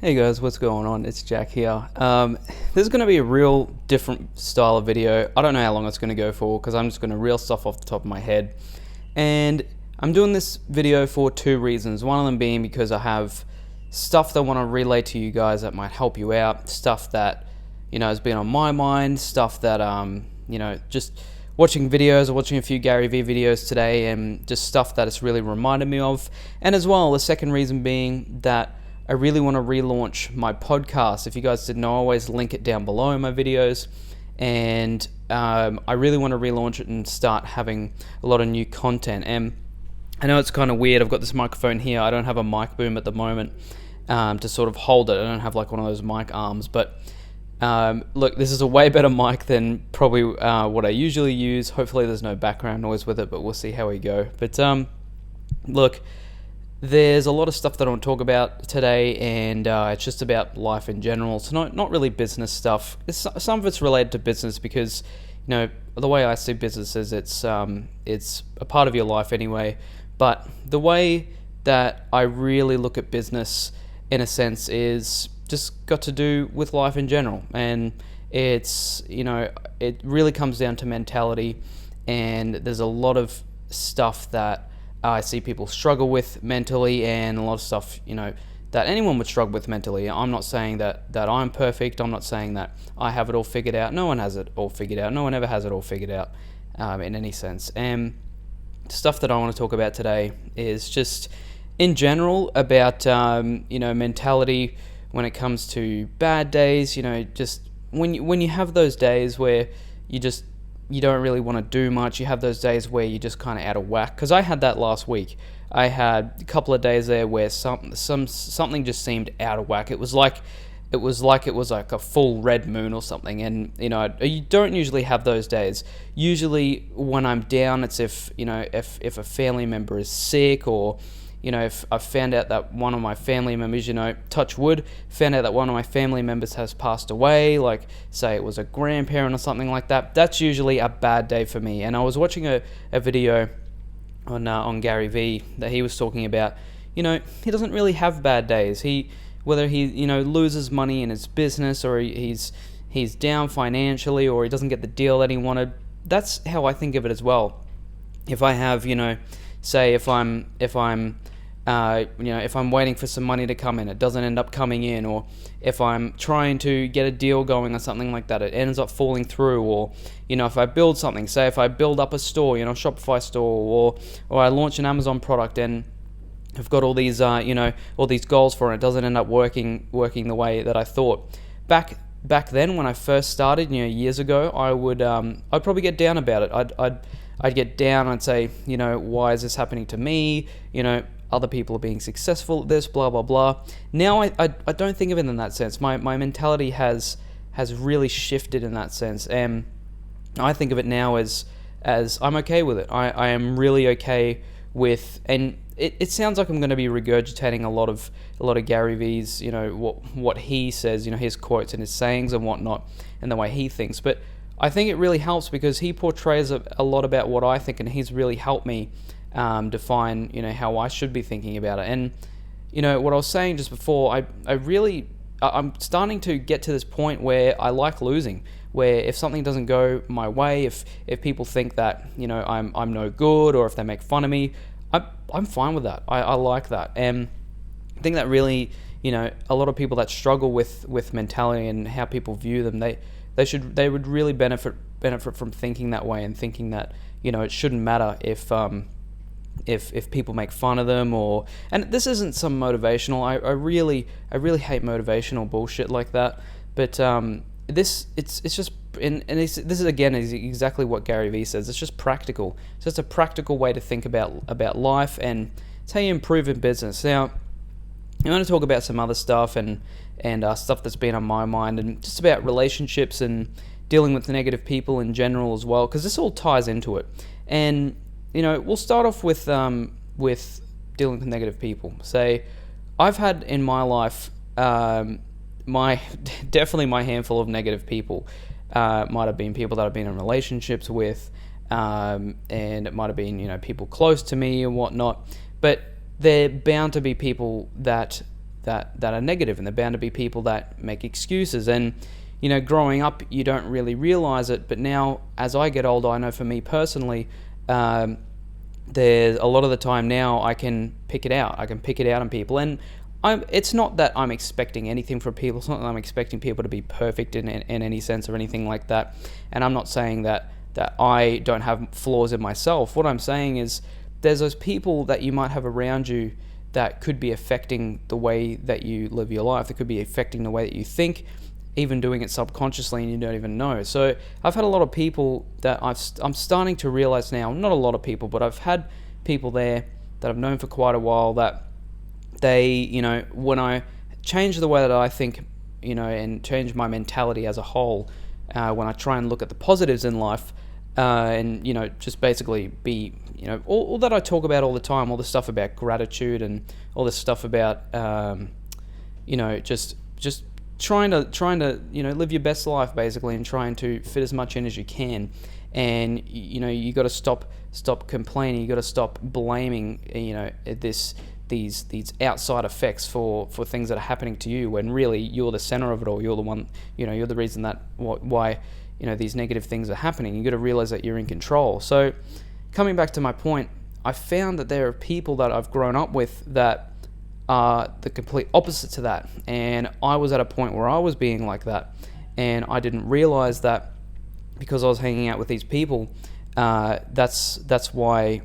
Hey guys, what's going on? It's Jack here. This is going to be a real different style of video. I don't know how long it's going to go for because I'm just going to reel stuff off the top of my head. And I'm doing this video for two reasons. One of them being because I have stuff that I want to relay to you guys that might help you out. Stuff that, has been on my mind. Stuff that, just watching videos or watching a few Gary Vee videos today and just stuff that it's really reminded me of. And as well, the second reason being that I really want to relaunch my podcast. If you guys didn't know, I always link it down below in my videos. And I really want to relaunch it and start having a lot of new content. And I know it's kind of weird. I've got this microphone here. I don't have a mic boom at the moment to sort of hold it. I don't have like one of those mic arms. But look, this is a way better mic than probably what I usually use. Hopefully there's no background noise with it, but we'll see how we go. But look, there's a lot of stuff that I want to talk about today, and it's just about life in general. It's not really business stuff. Some of it's related to business because, the way I see business is it's a part of your life anyway. But the way that I really look at business, in a sense, is just got to do with life in general. And it's, it really comes down to mentality, and there's a lot of stuff that I see people struggle with mentally, and a lot of stuff, that anyone would struggle with mentally. I'm not saying that I'm perfect. I'm not saying that I have it all figured out. No one has it all figured out. No one ever has it all figured out in any sense. And stuff that I want to talk about today is just in general about, mentality when it comes to bad days. Just when you have those days where you don't really want to do much. You have those days where you're just kind of out of whack. Because I had that last week. I had a couple of days there where something just seemed out of whack. It was like it was like a full red moon or something. And you don't usually have those days. Usually when I'm down, it's if a family member is sick, or if I found out that one of my family members, touch wood, found out that one of my family members has passed away, like say it was a grandparent or something like that, that's usually a bad day for me. And I was watching a video on Gary Vee that he was talking about, he doesn't really have bad days. Whether he loses money in his business, or he's down financially, or he doesn't get the deal that he wanted, that's how I think of it as well. If I have, say if I'm waiting for some money to come in, it doesn't end up coming in, or if I'm trying to get a deal going or something like that, it ends up falling through, or if I build something, say if I build up a store, a Shopify store, or I launch an Amazon product and I've got all these all these goals for it, it doesn't end up working the way that I thought. Back then when I first started, years ago, I'd probably get down about it. I'd get down. I'd say, why is this happening to me? Other people are being successful at this, blah, blah, blah. Now I don't think of it in that sense. My mentality has really shifted in that sense. And I think of it now as I'm okay with it. I am really okay with, and it sounds like I'm going to be regurgitating a lot of Gary Vee's, what he says, his quotes and his sayings and whatnot, and the way he thinks. But I think it really helps because he portrays a lot about what I think, and he's really helped me define, how I should be thinking about it. And, what I was saying just before, I'm starting to get to this point where I like losing, where if something doesn't go my way, if people think that, I'm no good, or if they make fun of me, I'm fine with that. I like that. And I think that really, a lot of people that struggle with mentality and how people view them, they would really benefit from thinking that way, and thinking that, it shouldn't matter if people make fun of them, and this isn't some motivational. I really hate motivational bullshit like that. But this is again is exactly what Gary Vee says. It's just practical. It's just a practical way to think about life, and it's how you improve in business. Now, I'm going to talk about some other stuff and stuff that's been on my mind, and just about relationships and dealing with negative people in general as well, because this all ties into it. And we'll start off with dealing with negative people. Say, I've had in my life definitely my handful of negative people. Might have been people that I've been in relationships with, and it might have been people close to me and whatnot. But they're bound to be people that that are negative, and they're bound to be people that make excuses. And growing up, you don't really realize it, but now as I get older, I know for me personally, there's a lot of the time now I can pick it out. I can pick it out on people, and it's not that I'm expecting anything from people. It's not that I'm expecting people to be perfect in any sense or anything like that. And I'm not saying that I don't have flaws in myself. What I'm saying is there's those people that you might have around you that could be affecting the way that you live your life. That could be affecting the way that you think, even doing it subconsciously, and you don't even know. So I've had a lot of people that I'm starting to realize now, not a lot of people, but I've had people there that I've known for quite a while that they, when I change the way that I think, and change my mentality as a whole, when I try and look at the positives in life, and, just basically be, all that I talk about all the time, all the stuff about gratitude and all this stuff about, just trying to live your best life basically, and trying to fit as much in as you can. And you got to stop complaining. You got to stop blaming these outside effects for things that are happening to you, when really you're the center of it all. You're the one, you're the reason that why these negative things are happening. You got to realize that you're in control. So coming back to my point, I found that there are people that I've grown up with that are the complete opposite to that, and I was at a point where I was being like that, and I didn't realize that because I was hanging out with these people. That's why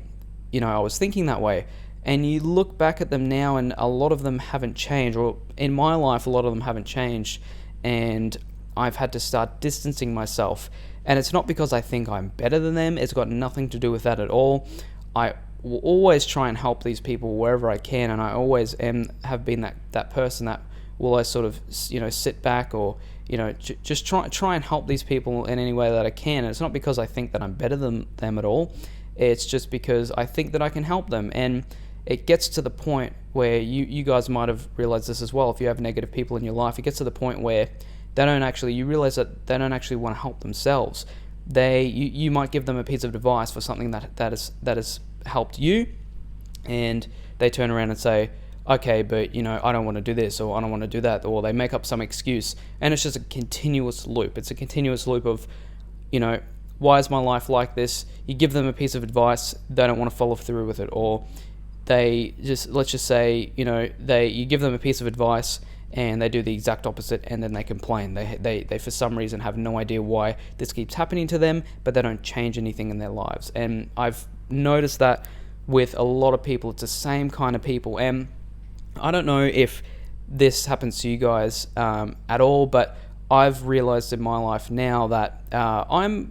I was thinking that way. And you look back at them now, and a lot of them haven't changed, or in my life a lot of them haven't changed, and I've had to start distancing myself. And it's not because I think I'm better than them. It's got nothing to do with that at all. I will always try and help these people wherever I can, and I always have been that person that will always sort of sit back, or just try and help these people in any way that I can. And it's not because I think that I'm better than them at all. It's just because I think that I can help them. And it gets to the point where you guys might have realized this as well. If you have negative people in your life, it gets to the point where you realize that they don't actually want to help themselves. You might give them a piece of advice for something that has helped you, and they turn around and say, okay, but I don't want to do this, or I don't want to do that, or they make up some excuse, and it's just a continuous loop. It's a continuous loop of, why is my life like this? You give them a piece of advice, they don't want to follow through with it, or let's just say, you give them a piece of advice and they do the exact opposite, and then they complain. They for some reason have no idea why this keeps happening to them, but they don't change anything in their lives. And I've noticed that with a lot of people. It's the same kind of people. And I don't know if this happens to you guys at all, but I've realized in my life now that I'm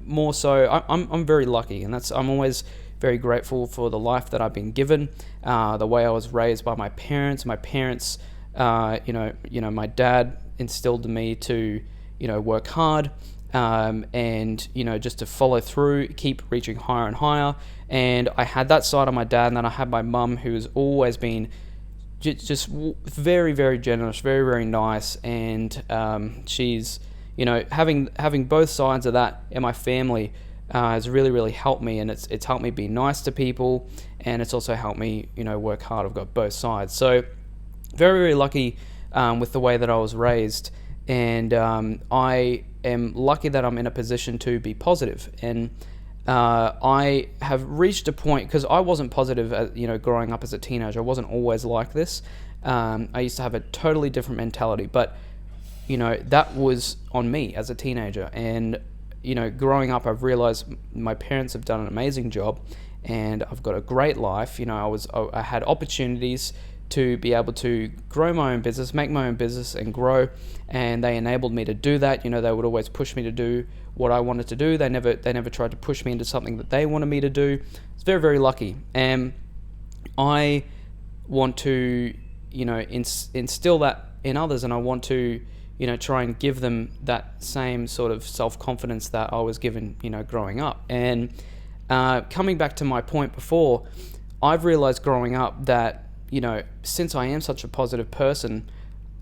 very lucky, and I'm always very grateful for the life that I've been given, the way I was raised by my parents. My parents, my dad instilled in me to, work hard, and just to follow through, keep reaching higher and higher. And I had that side of my dad, and then I had my mum, who has always been just very, very generous, very, very nice, and she's, having both sides of that in my family has really, really helped me, and it's helped me be nice to people, and it's also helped me, work hard. I've got both sides, so very, very lucky with the way that I was raised, and I am lucky that I'm in a position to be positive. And I have reached a point, because I wasn't positive, growing up as a teenager. I wasn't always like this. I used to have a totally different mentality, but that was on me as a teenager. And growing up, I've realized my parents have done an amazing job, and I've got a great life. I had opportunities to be able to grow my own business, make my own business, and grow, and they enabled me to do that. They would always push me to do what I wanted to do. They never tried to push me into something that they wanted me to do. It's very, very lucky, and I want to instill that in others, and I want to try and give them that same sort of self-confidence that I was given growing up. And coming back to my point before, I've realized growing up that since I am such a positive person,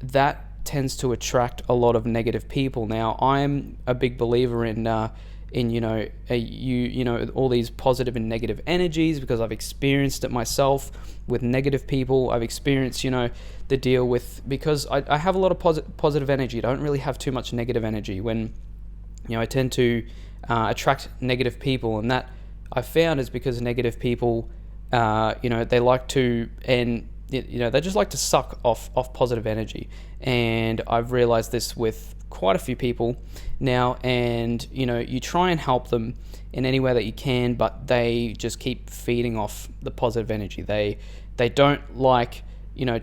that tends to attract a lot of negative people. Now, I'm a big believer in in all these positive and negative energies, because I've experienced it myself with negative people. I've experienced the deal with, because I have a lot of positive energy. I don't really have too much negative energy. When I tend to attract negative people, and that I found is because negative people they like to, and they just like to suck off positive energy. And I've realized this with quite a few people now, and you try and help them in any way that you can, but they just keep feeding off the positive energy. They don't like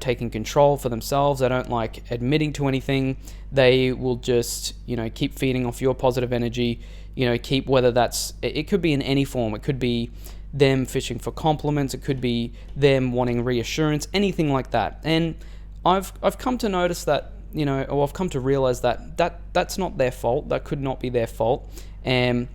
taking control for themselves. They don't like admitting to anything. They will just keep feeding off your positive energy. Whether it could be in any form. It could be them fishing for compliments. It could be them wanting reassurance, anything like that. And I've come to notice that, or I've come to realize that's not their fault. That could not be their fault. And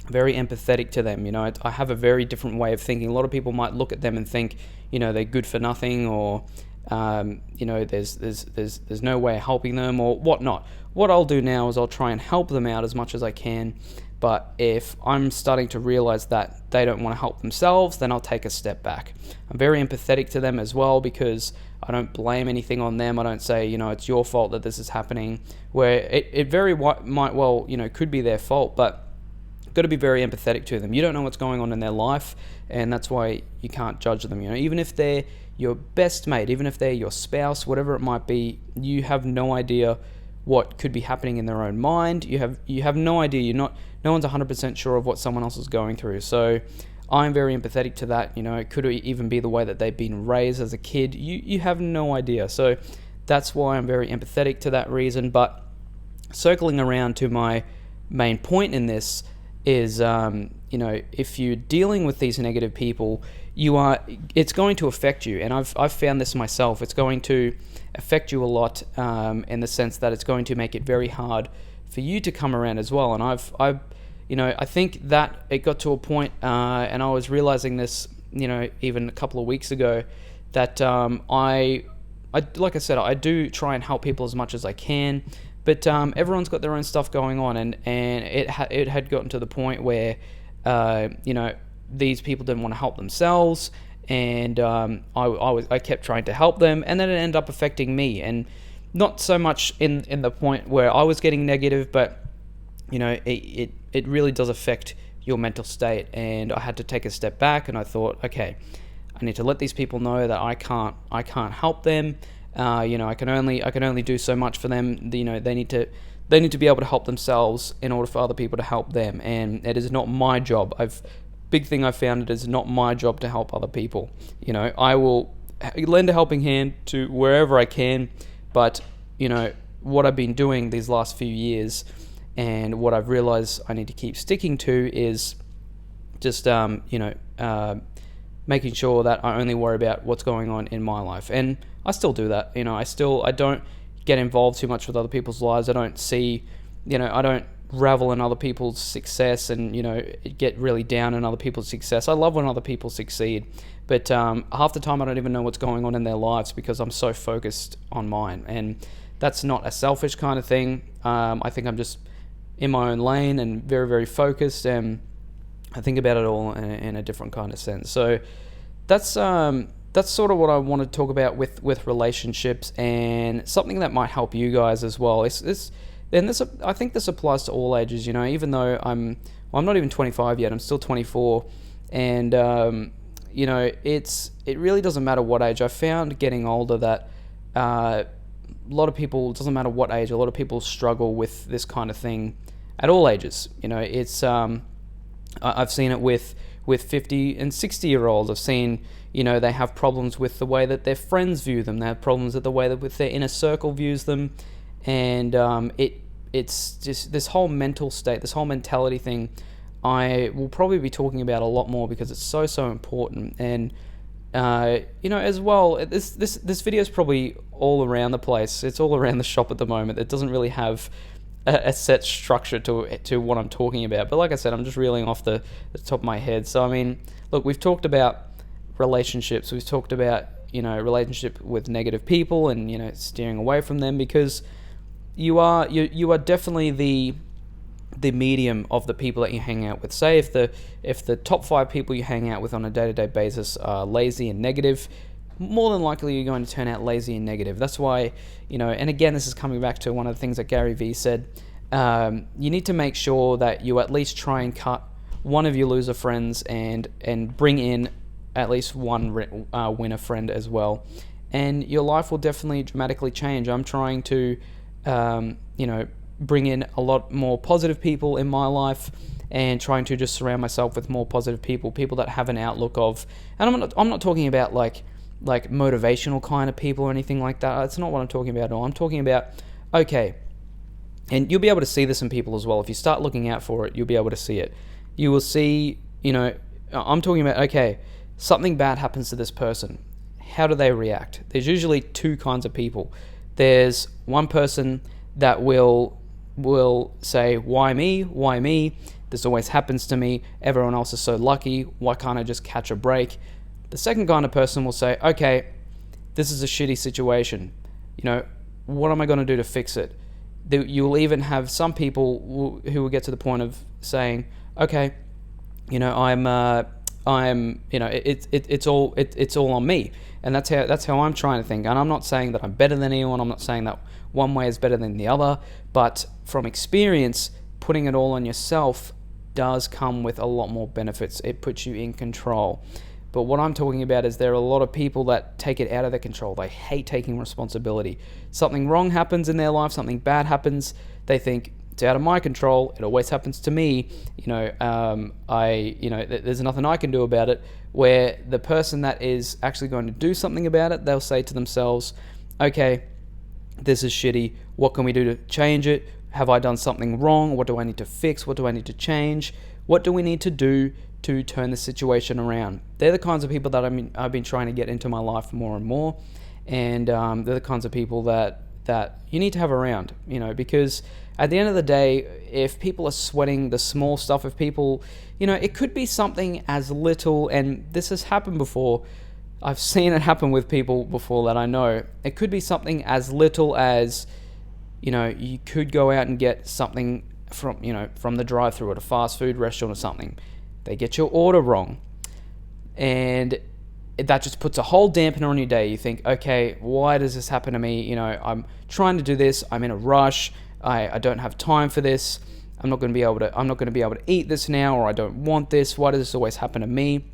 very empathetic to them. I have a very different way of thinking. A lot of people might look at them and think, they're good for nothing, or there's no way of helping them, or whatnot. What I'll do now is I'll try and help them out as much as I can. But if I'm starting to realize that they don't want to help themselves, then I'll take a step back. I'm very empathetic to them as well, because I don't blame anything on them. I don't say, it's your fault that this is happening, where it very might well, could be their fault, but got to be very empathetic to them. You don't know what's going on in their life, and that's why you can't judge them. Even if they're your best mate, even if they're your spouse, whatever it might be, you have no idea what could be happening in their own mind. You have no idea. No one's 100% sure of what someone else is going through. So I'm very empathetic to that. It could even be the way that they've been raised as a kid. You have no idea. So that's why I'm very empathetic to that reason. But circling around to my main point in this is, if you're dealing with these negative people, it's going to affect you. And I've found this myself. It's going to affect you a lot, in the sense that it's going to make it very hard for you to come around as well. And I think that it got to a point, and I was realizing this, even a couple of weeks ago, that I like I said, I do try and help people as much as I can, but everyone's got their own stuff going on, and it had gotten to the point where these people didn't want to help themselves, and I kept trying to help them, and then it ended up affecting me, and not so much in the point where I was getting negative, but it really does affect your mental state. And I had to take a step back, and I thought, okay, I need to let these people know that I can't help them. I can only do so much for them. They need to be able to help themselves in order for other people to help them, and it is not my job. Big thing I found, it is not my job to help other people. I will lend a helping hand to wherever I can, but what I've been doing these last few years, and what I've realized I need to keep sticking to, is just making sure that I only worry about what's going on in my life. And I still do that. I don't get involved too much with other people's lives. I don't see, I don't revel in other people's success and, get really down on other people's success. I love when other people succeed, but half the time I don't even know what's going on in their lives, because I'm so focused on mine. And that's not a selfish kind of thing. I think I'm just in my own lane and very, very focused, and I think about it all in a different kind of sense. So that's sort of what I want to talk about with relationships, and something that might help you guys as well. I think this applies to all ages. Even though I'm not even 25 yet, I'm still 24, and it really doesn't matter what age. I found getting older that a lot of people, it doesn't matter what age, a lot of people struggle with this kind of thing at all ages. I've seen it with 50 and 60-year-olds. I've seen, they have problems with the way that their friends view them. They have problems with the way that with their inner circle views them. And it's just this whole mental state, this whole mentality thing, I will probably be talking about a lot more, because it's so important. And as well, this video is probably all around the place. It's all around the shop at the moment. It doesn't really have a set structure to what I'm talking about. But like I said, I'm just reeling off the top of my head. So look, we've talked about relationships. We've talked about relationship with negative people, and steering away from them, because you are definitely the medium of the people that you hang out with. Say if the top 5 people you hang out with on a day-to-day basis are lazy and negative, more than likely you're going to turn out lazy and negative. That's why, and again, this is coming back to one of the things that Gary Vee said. You need to make sure that you at least try and cut one of your loser friends and bring in at least one winner friend as well. And your life will definitely dramatically change. I'm trying to, bring in a lot more positive people in my life, and trying to just surround myself with more positive people that have an outlook of, and I'm not talking about like motivational kind of people or anything like that. That's not what I'm talking about at all. I'm talking about, okay, and you'll be able to see this in people as well. If you start looking out for it, you'll be able to see it. You will see, I'm talking about, okay, something bad happens to this person. How do they react? There's usually 2 kinds of people. There's one person that will say, why me? Why me? This always happens to me. Everyone else is so lucky. Why can't I just catch a break? The second kind of person will say, okay, this is a shitty situation. What am I going to do to fix it? You'll even have some people who will get to the point of saying, okay, it's all on me. And that's how I'm trying to think. And I'm not saying that I'm better than anyone. I'm not saying that one way is better than the other. But from experience, putting it all on yourself does come with a lot more benefits. It puts you in control. But what I'm talking about is there are a lot of people that take it out of their control. They hate taking responsibility. Something wrong happens in their life, something bad happens, they think, it's out of my control, it always happens to me, there's nothing I can do about it. Where the person that is actually going to do something about it, they'll say to themselves, okay, this is shitty, what can we do to change it? Have I done something wrong? What do I need to fix? What do I need to change? What do we need to do to turn the situation around? They're the kinds of people that I've been trying to get into my life more and more, and they're the kinds of people that you need to have around, because at the end of the day, if people are sweating the small stuff, if people, it could be something as little, and this has happened before, I've seen it happen with people before that I know, it could be something as little as, you could go out and get something from the drive-thru at a fast food restaurant or something. They get your order wrong, and that just puts a whole dampener on your day. You think, okay, why does this happen to me? I'm trying to do this. I'm in a rush. I don't have time for this. I'm not going to be able to eat this now, or I don't want this. Why does this always happen to me?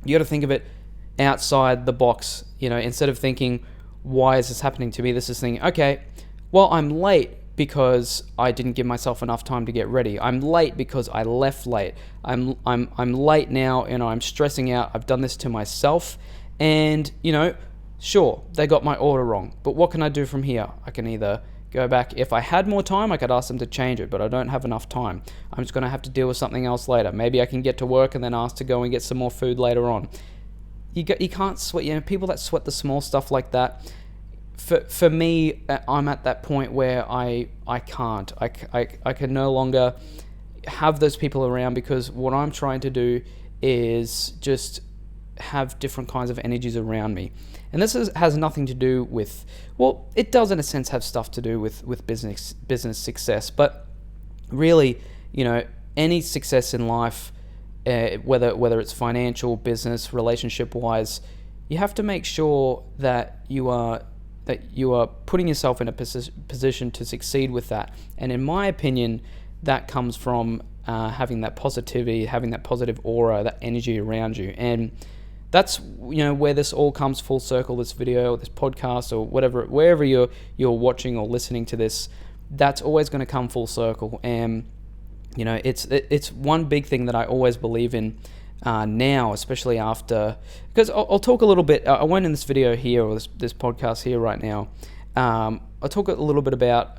You got to think of it outside the box. Instead of thinking, why is this happening to me? This is thinking, okay, well, I'm late because I didn't give myself enough time to get ready. I'm late because I left late. I'm late now, and I'm stressing out. I've done this to myself, and sure, they got my order wrong, but what can I do from here? I can either go back. If I had more time, I could ask them to change it, but I don't have enough time. I'm just going to have to deal with something else later. Maybe I can get to work and then ask to go and get some more food later on. You can't sweat. People that sweat the small stuff like that. For me, I'm at that point where I can't. I can no longer have those people around, because what I'm trying to do is just have different kinds of energies around me. And this has nothing to do with, well, it does in a sense have stuff to do with business success, but really, any success in life, whether it's financial, business, relationship-wise, you have to make sure that you are putting yourself in a position to succeed with that. And in my opinion, that comes from having that positivity, having that positive aura, that energy around you. And that's where this all comes full circle. This video, or this podcast, or whatever, wherever you're watching or listening to this, that's always going to come full circle. And it's one big thing that I always believe in now, especially after, because I'll talk a little bit. I won't in this video here, or this podcast here right now. I'll talk a little bit about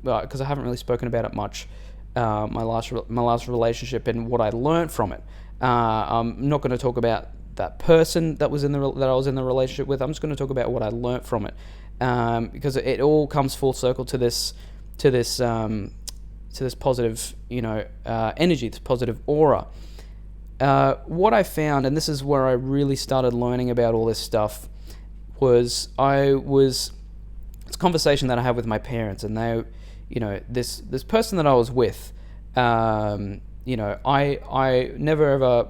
because I haven't really spoken about it much. My last relationship and what I learned from it. I'm not going to talk about that person that I was in the relationship with. I'm just going to talk about what I learned from it, because it all comes full circle to this positive energy, this positive aura. What I found, and this is where I really started learning about all this stuff, was I was it's a conversation that I have with my parents, and they, this person that I was with, I never ever,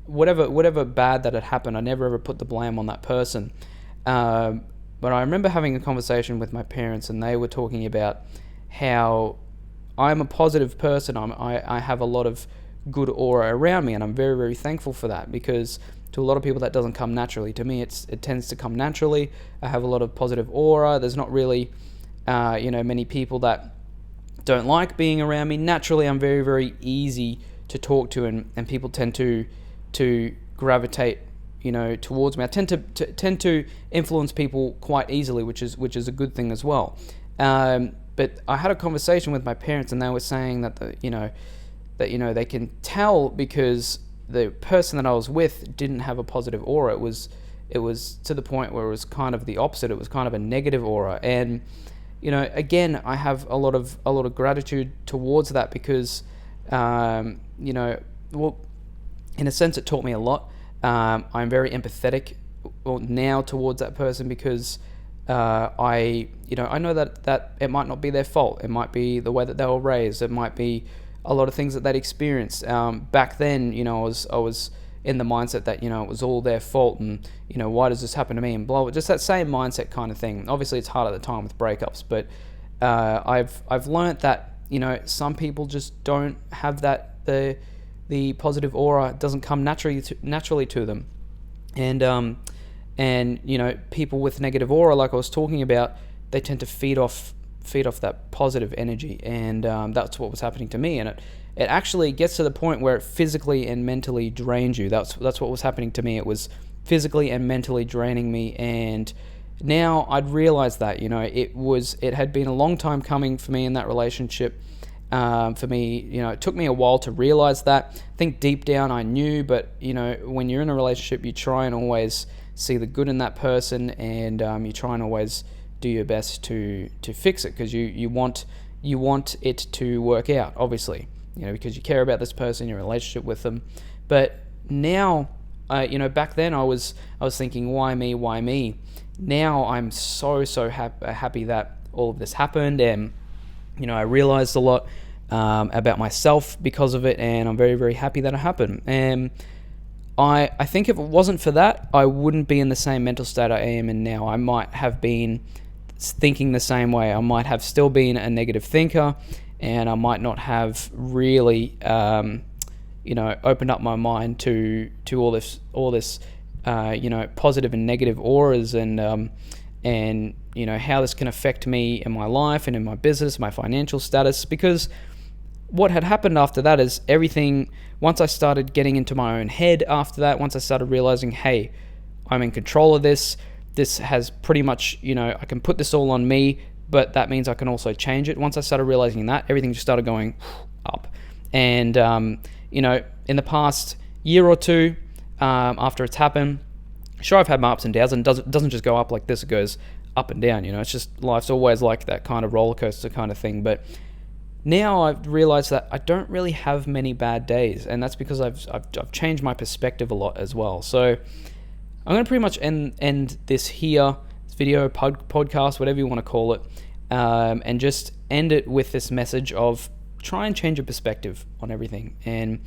whatever bad that had happened, I never ever put the blame on that person. But I remember having a conversation with my parents, and they were talking about how I'm a positive person. I have a lot of good aura around me, and I'm very, very thankful for that, because to a lot of people that doesn't come naturally. To me, it tends to come naturally. I have a lot of positive aura. There's not really, many people that don't like being around me. Naturally, I'm very, very easy to talk to, and people tend to gravitate, towards me. I tend to influence people quite easily, which is a good thing as well. But I had a conversation with my parents, and they were saying that they can tell because the person that I was with didn't have a positive aura. It was to the point where it was kind of the opposite. It was kind of a negative aura, and again, I have a lot of gratitude towards that, because well, in a sense, it taught me a lot. I'm very empathetic now towards that person, because I know that it might not be their fault. It might be the way that they were raised. It might be a lot of things that they'd experienced. Back then, I was in the mindset that, it was all their fault, and, why does this happen to me, and blah, blah, just that same mindset kind of thing. Obviously, it's hard at the time with breakups, but I've learnt that, some people just don't have that, the positive aura doesn't come naturally to them. And people with negative aura, like I was talking about, they tend to feed off that positive energy, and that's what was happening to me. And it actually gets to the point where it physically and mentally drains you. That's what was happening to me. It was physically and mentally draining me, and now I'd realized that it had been a long time coming for me in that relationship. For me, it took me a while to realize that. I think deep down I knew, but when you're in a relationship, you try and always see the good in that person, and you try and always do your best to fix it, because you want it to work out, obviously, because you care about this person, your relationship with them. But now, back then I was thinking, why me? Now I'm so happy that all of this happened, and I realized a lot about myself because of it, and I'm very, very happy that it happened. And I think if it wasn't for that, I wouldn't be in the same mental state I am in now. I might have been thinking the same way. I might have still been a negative thinker, and I might not have really, opened up my mind to all this, positive and negative auras, and how this can affect me in my life and in my business, my financial status. Because what had happened after that is everything, once I started getting into my own head after that, once I started realizing, hey, I'm in control of this has pretty much, I can put this all on me, but that means I can also change it. Once I started realizing that, everything just started going up. And, in the past year or two, after it's happened, sure, I've had my ups and downs, and it doesn't just go up like this, it goes up and down. It's just, life's always like that kind of roller coaster kind of thing. But now I've realized that I don't really have many bad days, and that's because I've changed my perspective a lot as well. So I'm going to pretty much end this here, this video, podcast, whatever you want to call it, and just end it with this message of try and change your perspective on everything. And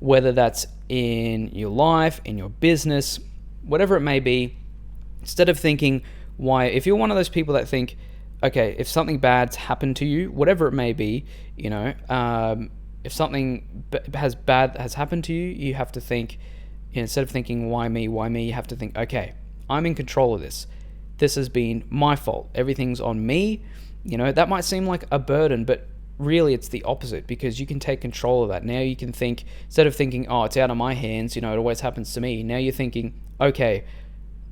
whether that's in your life, in your business, whatever it may be, instead of thinking why, if you're one of those people that think, okay, if something bad's happened to you, whatever it may be, if something bad has happened to you, you have to think, instead of thinking, why me, you have to think, okay, I'm in control of this. This has been my fault. Everything's on me. That might seem like a burden, but really it's the opposite, because you can take control of that. Now you can think, instead of thinking, oh, it's out of my hands, it always happens to me. Now you're thinking, okay,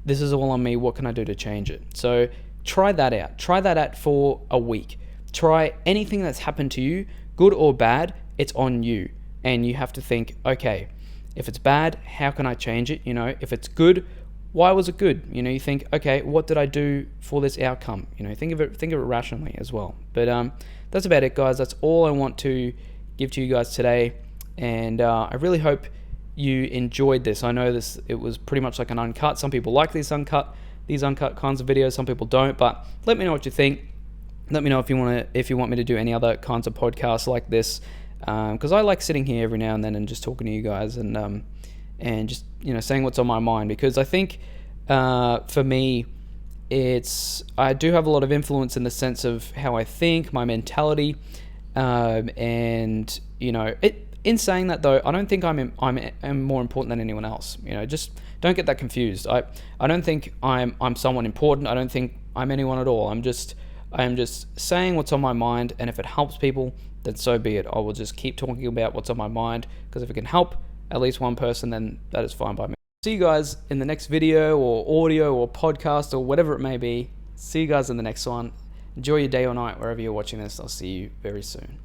this is all on me. What can I do to change it? So try that out. Try that out for a week. Try anything that's happened to you, good or bad, it's on you. And you have to think, okay, if it's bad, how can I change it? If it's good, why was it good? You think, okay, what did I do for this outcome? Think of it rationally as well. But that's about it, guys. That's all I want to give to you guys today. And I really hope you enjoyed this. I know it was pretty much like an uncut. Some people like this uncut these uncut kinds of videos, some people don't, but let me know what you think. Let me know if you want me to do any other kinds of podcasts like this, because I like sitting here every now and then and just talking to you guys and just saying what's on my mind, because I think for me, I do have a lot of influence in the sense of how I think, my mentality, and in saying that though, I don't think I'm more important than anyone else. Just don't get that confused. I don't think I'm someone important. I don't think I'm anyone at all. I am just saying what's on my mind, and if it helps people, then so be it. I will just keep talking about what's on my mind, because if it can help at least one person, then that is fine by me. See you guys in the next video or audio or podcast or whatever it may be. See you guys in the next one. Enjoy your day or night wherever you're watching this. I'll see you very soon.